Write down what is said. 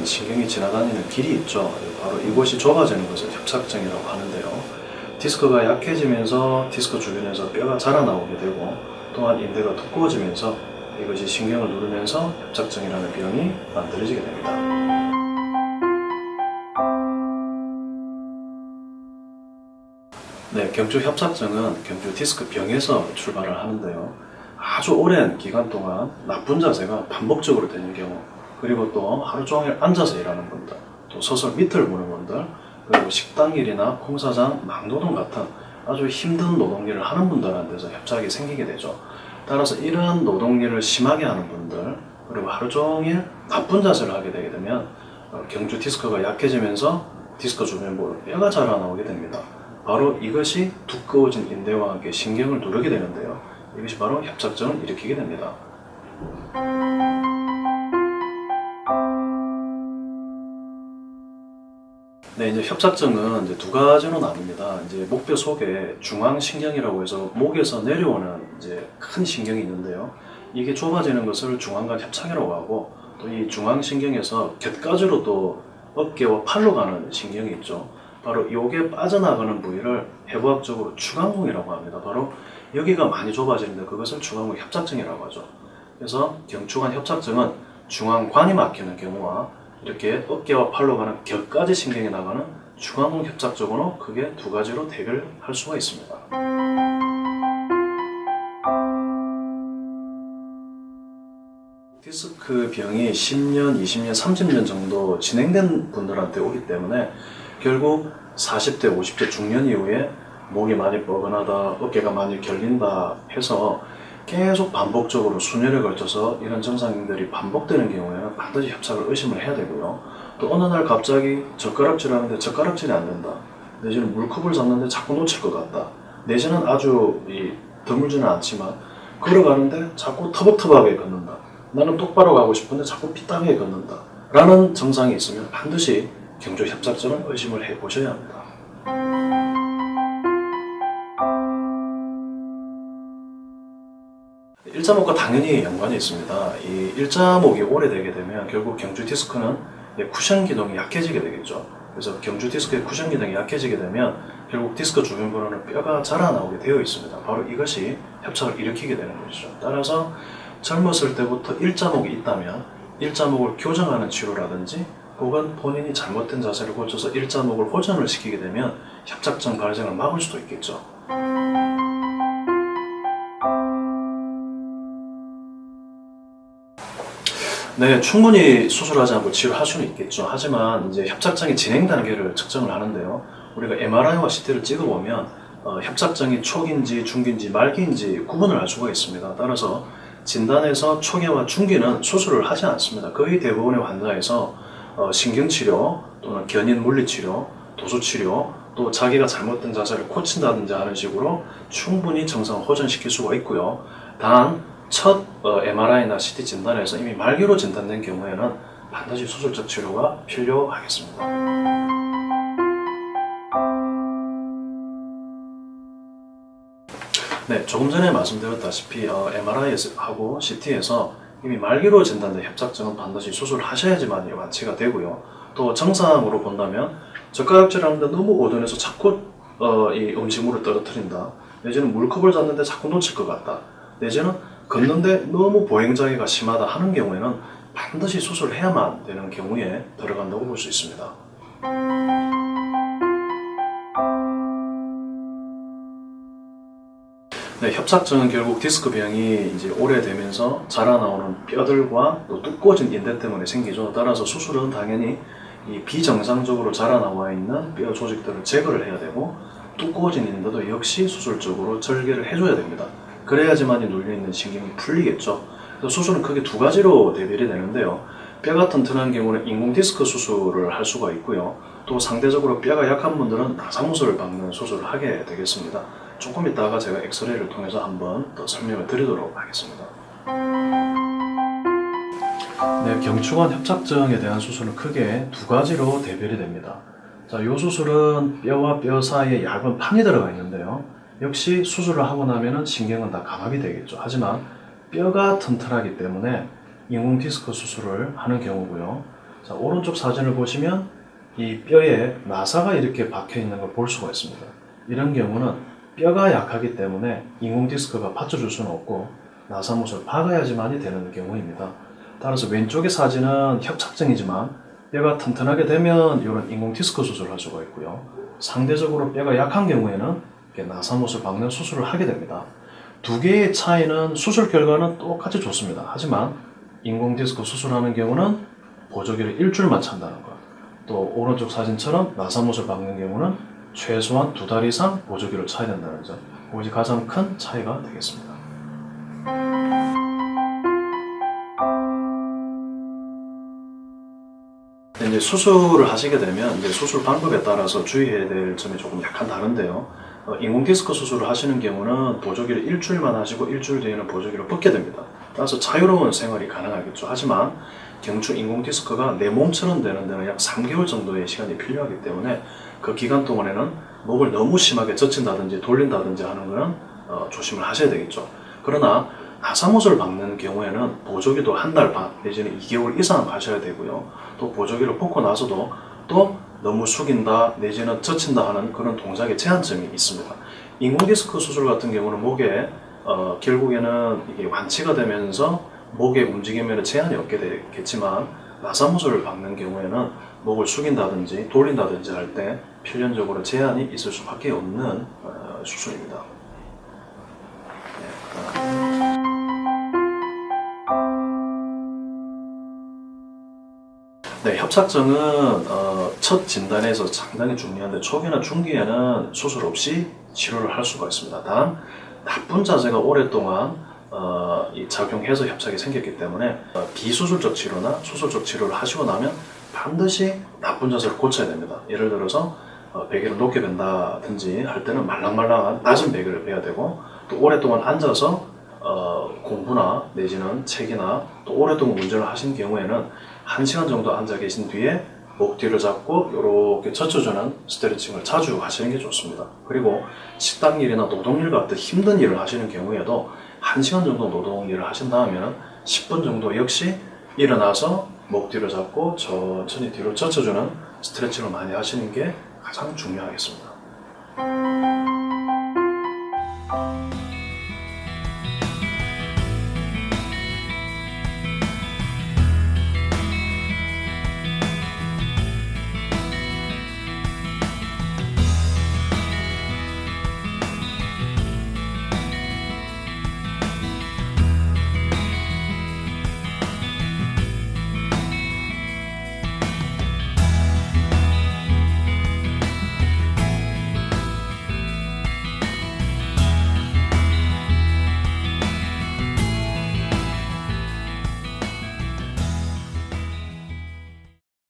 신경이 지나다니는 길이 있죠. 바로 이곳이 좁아지는 것을 협착증이라고 하는데요. 디스크가 약해지면서 디스크 주변에서 뼈가 자라나오게 되고, 또한 인대가 두꺼워지면서 이것이 신경을 누르면서 협착증이라는 병이 만들어지게 됩니다. 네, 경추 협착증은 경추 디스크 병에서 출발을 하는데요. 아주 오랜 기간 동안 나쁜 자세가 반복적으로 되는 경우, 그리고 또 하루 종일 앉아서 일하는 분들, 또 서서 밑을 보는 분들, 그리고 식당 일이나 공사장, 막노동 같은 아주 힘든 노동일을 하는 분들한테서 협착이 생기게 되죠. 따라서 이러한 노동일을 심하게 하는 분들, 그리고 하루 종일 나쁜 자세를 하게 되게 되면 경추 디스크가 약해지면서 디스크 주변부로 뼈가 자라나오게 됩니다. 바로 이것이 두꺼워진 인대와 함께 신경을 누르게 되는데요. 이것이 바로 협착증을 일으키게 됩니다. 네, 이제 협착증은 이제 두 가지로 나뉩니다. 이제 목뼈 속에 중앙신경이라고 해서 목에서 내려오는 이제 큰 신경이 있는데요. 이게 좁아지는 것을 중앙관 협착이라고 하고, 또 이 중앙신경에서 곁가지로 또 어깨와 팔로 가는 신경이 있죠. 바로 요게 빠져나가는 부위를 해부학적으로 추간공이라고 합니다. 바로 여기가 많이 좁아지는데 그것을 추간공 협착증이라고 하죠. 그래서 경추관 협착증은 중앙관이 막히는 경우와 이렇게 어깨와 팔로 가는 곁가지 신경이 나가는 추간공 협착증으로 크게 두 가지로 대별할 수가 있습니다. 디스크 병이 10년, 20년, 30년 정도 진행된 분들한테 오기 때문에 결국 40대, 50대 중년 이후에 목이 많이 뻐근하다, 어깨가 많이 결린다 해서 계속 반복적으로 수년에 걸쳐서 이런 증상들이 반복되는 경우에는 반드시 협착을 의심을 해야 되고요. 또 어느 날 갑자기 젓가락질 하는데 젓가락질이 안 된다, 내지는 물컵을 잡는데 자꾸 놓칠 것 같다, 내지는 아주 드물지는 않지만 걸어가는데 자꾸 터벅터벅하게 걷는다, 나는 똑바로 가고 싶은데 자꾸 삐딱하게 걷는다 라는 증상이 있으면 반드시 경추 협착증을 의심을 해보셔야 합니다. 일자목과 당연히 연관이 있습니다. 이 일자목이 오래되게 되면 결국 경추 디스크는 쿠션 기능이 약해지게 되겠죠. 그래서 경추 디스크의 쿠션 기능이 약해지게 되면 결국 디스크 주변부로는 뼈가 자라나오게 되어 있습니다. 바로 이것이 협착을 일으키게 되는 것이죠. 따라서 젊었을 때부터 일자목이 있다면 일자목을 교정하는 치료라든지, 혹은 본인이 잘못된 자세를 고쳐서 일자목을 호전을 시키게 되면 협착증 발생을 막을 수도 있겠죠. 네, 충분히 수술하지 않고 치료할 수는 있겠죠. 하지만 이제 협착증의 진행 단계를 측정을 하는데요. 우리가 MRI와 CT를 찍어보면 협착증이 초기인지 중기인지 말기인지 구분을 할 수가 있습니다. 따라서 진단에서 초기와 중기는 수술을 하지 않습니다. 거의 대부분의 환자에서 신경치료 또는 견인 물리치료, 도수치료, 또 자기가 잘못된 자세를 고친다든지 하는 식으로 충분히 증상을 호전시킬 수가 있고요. 단 첫 MRI나 CT 진단에서 이미 말기로 진단된 경우에는 반드시 수술적 치료가 필요하겠습니다. 네, 조금 전에 말씀드렸다시피 MRI하고 CT에서 이미 말기로 진단된 협착증은 반드시 수술을 하셔야지만 완치가 되고요. 또 정상으로 본다면 젓가락질 하는데 너무 오전해서 자꾸 이 음식물을 떨어뜨린다, 내지는 물컵을 잡는데 자꾸 놓칠 것 같다, 내지는 걷는데 너무 보행장애가 심하다 하는 경우에는 반드시 수술을 해야만 되는 경우에 들어간다고 볼 수 있습니다. 네, 협착증은 결국 디스크 병이 이제 오래되면서 자라나오는 뼈들과 또 두꺼워진 인대 때문에 생기죠. 따라서 수술은 당연히 이 비정상적으로 자라나와 있는 뼈 조직들을 제거를 해야 되고, 두꺼워진 인대도 역시 수술적으로 절개를 해줘야 됩니다. 그래야지만 눌려있는 신경이 풀리겠죠. 그래서 수술은 크게 두 가지로 대별이 되는데요. 뼈가 튼튼한 경우는 인공 디스크 수술을 할 수가 있고요. 또 상대적으로 뼈가 약한 분들은 나사못을 박는 수술을 하게 되겠습니다. 조금 이따가 제가 엑스레이를 통해서 한번 더 설명을 드리도록 하겠습니다. 네, 경추관 협착증에 대한 수술은 크게 두 가지로 대별이 됩니다. 자, 이 수술은 뼈와 뼈 사이에 얇은 판이 들어가 있는데요. 역시 수술을 하고 나면은 신경은 다 감압이 되겠죠. 하지만 뼈가 튼튼하기 때문에 인공 디스크 수술을 하는 경우고요. 자, 오른쪽 사진을 보시면 이 뼈에 나사가 이렇게 박혀 있는 걸 볼 수가 있습니다. 이런 경우는 뼈가 약하기 때문에 인공 디스크가 받쳐줄 수는 없고 나사못을 박아야지만이 되는 경우입니다. 따라서 왼쪽의 사진은 협착증이지만 뼈가 튼튼하게 되면 이런 인공 디스크 수술을 할 수가 있고요. 상대적으로 뼈가 약한 경우에는 나사못을 박는 수술을 하게 됩니다. 두 개의 차이는 수술 결과는 똑같이 좋습니다. 하지만 인공 디스크 수술하는 경우는 보조기를 일주일만 찬다는 것. 또 오른쪽 사진처럼 나사못을 박는 경우는 최소한 2달 이상 보조기를 차야 된다는 점. 그것이 가장 큰 차이가 되겠습니다. 이제 수술을 하시게 되면 이제 수술 방법에 따라서 주의해야 될 점이 조금 약간 다른데요. 인공 디스크 수술을 하시는 경우는 보조기를 일주일만 하시고 일주일 뒤에는 보조기를 벗게 됩니다. 따라서 자유로운 생활이 가능하겠죠. 하지만 경추 인공 디스크가 내 몸처럼 되는 데는 약 3개월 정도의 시간이 필요하기 때문에 그 기간 동안에는 목을 너무 심하게 젖힌다든지 돌린다든지 하는 것은 조심을 하셔야 되겠죠. 그러나 나사못을 박는 경우에는 보조기도 한 달 반 내지는 2개월 이상 하셔야 되고요. 또 보조기를 벗고 나서도 또 너무 숙인다 내지는 젖힌다 하는 그런 동작의 제한점이 있습니다. 인공 디스크 수술 같은 경우는 목에 결국에는 이게 완치가 되면서 목의 움직임에는 제한이 없게 되겠지만 나사못을 박는 경우에는 목을 숙인다든지 돌린다든지 할 때 필연적으로 제한이 있을 수밖에 없는 수술입니다. 네, 협착증은 첫 진단에서 상당히 중요한데 초기나 중기에는 수술 없이 치료를 할 수가 있습니다. 단 나쁜 자세가 오랫동안 작용해서 협착이 생겼기 때문에 비수술적 치료나 수술적 치료를 하시고 나면 반드시 나쁜 자세를 고쳐야 됩니다. 예를 들어서 베개를 높게 벤다든지 할 때는 말랑말랑한 낮은 베개를 베야 되고 또 오랫동안 앉아서 공부나 내지는 책이나 또 오랫동안 운전을 하신 경우에는 1시간 정도 앉아 계신 뒤에 목 뒤를 잡고 이렇게 젖혀주는 스트레칭을 자주 하시는 게 좋습니다. 그리고 식당 일이나 노동일 같은 힘든 일을 하시는 경우에도 1시간 정도 노동 일을 하신 다음에는 10분 정도 역시 일어나서 목 뒤를 잡고 천천히 뒤로 젖혀주는 스트레칭을 많이 하시는 게 가장 중요하겠습니다.